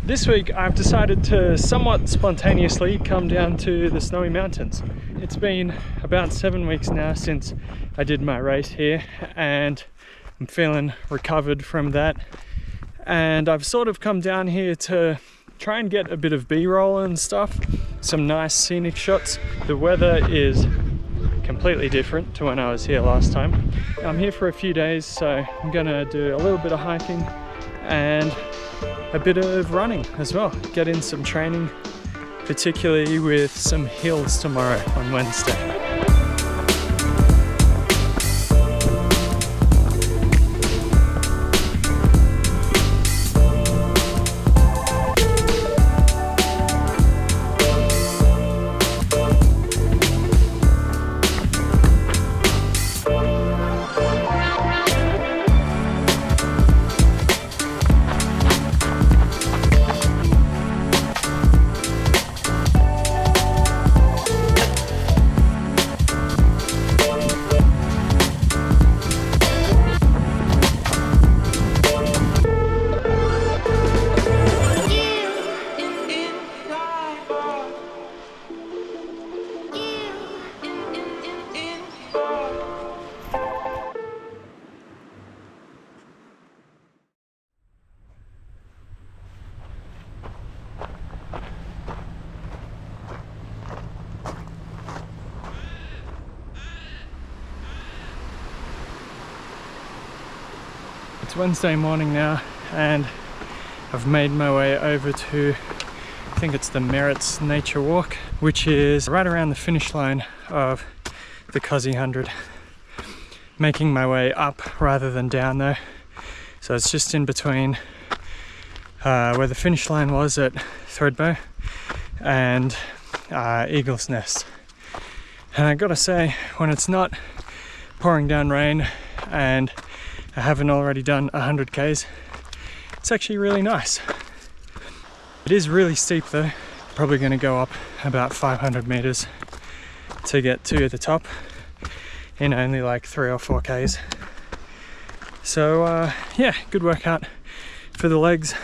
This week I've decided to somewhat spontaneously come down to the Snowy Mountains. It's been about 7 weeks now since I did my race here, and I'm feeling recovered from that. And I've sort of come down here to try and get a bit of B-roll and stuff, some nice scenic shots. The weather is completely different to when I was here last time. I'm here for a few days, so I'm gonna do a little bit of hiking and a bit of running as well. Get in some training, particularly with some hills tomorrow on Wednesday. It's Wednesday morning now, and I've made my way over to, I think it's the Merritt's Nature Walk, which is right around the finish line of the Kosciuszko 100. Making my way up rather than down though, so it's just in between where the finish line was at Threadbow and Eagle's Nest. And I gotta say, when it's not pouring down rain and I haven't already done 100 k's, it's actually really nice. It is really steep though, probably going to go up about 500 meters to get to the top in only like 3 or 4 k's. So yeah, good workout for the legs.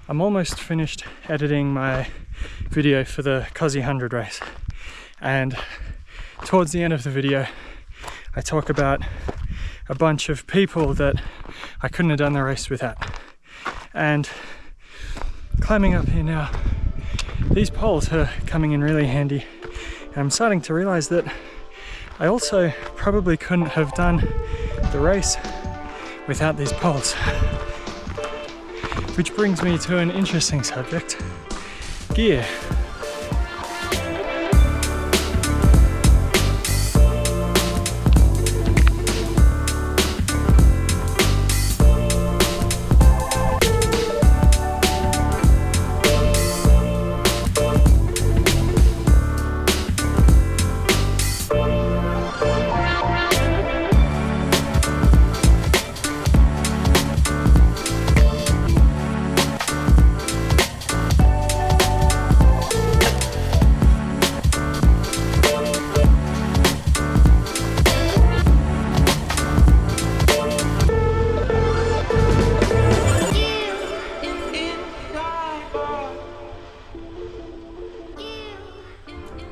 I'm almost finished editing my video for the Kosciuszko 100 race, and towards the end of the video I talk about a bunch of people that I couldn't have done the race without. And climbing up here now, these poles are coming in really handy, and I'm starting to realize that I also probably couldn't have done the race without these poles. Which brings me to an interesting subject: gear.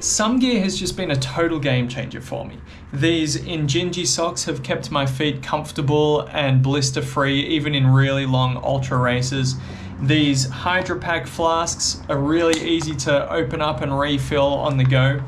Some gear has just been a total game changer for me. These Injinji socks have kept my feet comfortable and blister free even in really long ultra races. These Hydro Pack flasks are really easy to open up and refill on the go.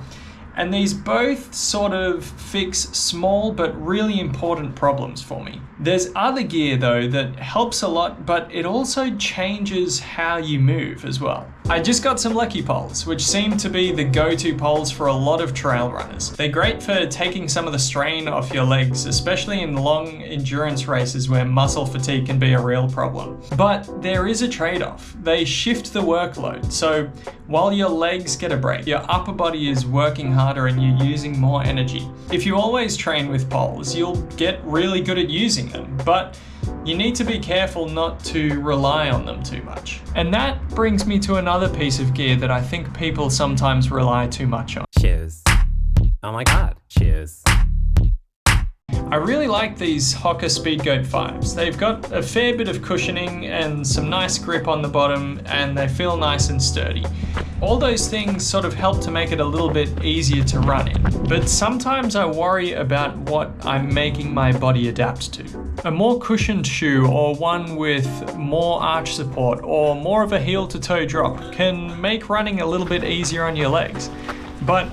And these both sort of fix small but really important problems for me. There's other gear though that helps a lot, but it also changes how you move as well. I just got some Lucky poles, which seem to be the go-to poles for a lot of trail runners. They're great for taking some of the strain off your legs, especially in long endurance races where muscle fatigue can be a real problem. But there is a trade-off. They shift the workload, so while your legs get a break, your upper body is working harder and you're using more energy. If you always train with poles, you'll get really good at using them, but you need to be careful not to rely on them too much. And that brings me to another piece of gear that I think people sometimes rely too much on. Cheers. Oh my god, cheers. I really like these Hoka Speedgoat 5s. They've got a fair bit of cushioning and some nice grip on the bottom, and they feel nice and sturdy. All those things sort of help to make it a little bit easier to run in. But sometimes I worry about what I'm making my body adapt to. A more cushioned shoe, or one with more arch support or more of a heel to toe drop, can make running a little bit easier on your legs. But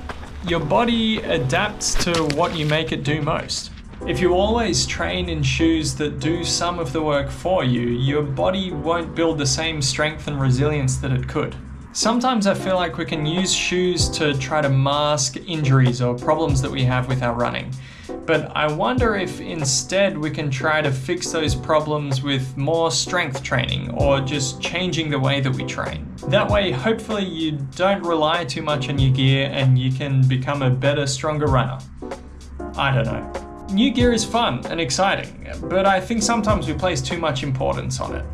your body adapts to what you make it do most. If you always train in shoes that do some of the work for you, your body won't build the same strength and resilience that it could. Sometimes I feel like we can use shoes to try to mask injuries or problems that we have with our running. But I wonder if instead we can try to fix those problems with more strength training or just changing the way that we train. That way, hopefully you don't rely too much on your gear and you can become a better, stronger runner. I don't know. New gear is fun and exciting, but I think sometimes we place too much importance on it.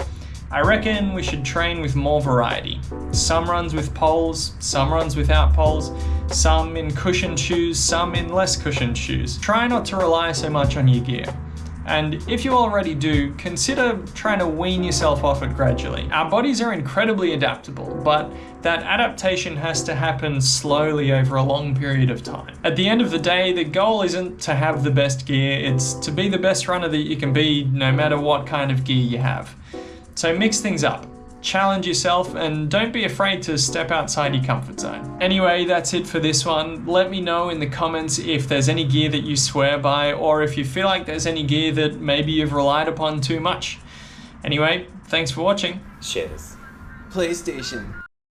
I reckon we should train with more variety. Some runs with poles, some runs without poles, some in cushioned shoes, some in less cushioned shoes. Try not to rely so much on your gear. And if you already do, consider trying to wean yourself off it gradually. Our bodies are incredibly adaptable, but that adaptation has to happen slowly over a long period of time. At the end of the day, the goal isn't to have the best gear, it's to be the best runner that you can be no matter what kind of gear you have. So mix things up. Challenge yourself and don't be afraid to step outside your comfort zone. Anyway, that's it for this one. Let me know in the comments if there's any gear that you swear by, or if you feel like there's any gear that maybe you've relied upon too much. Anyway, thanks for watching. Cheers. PlayStation.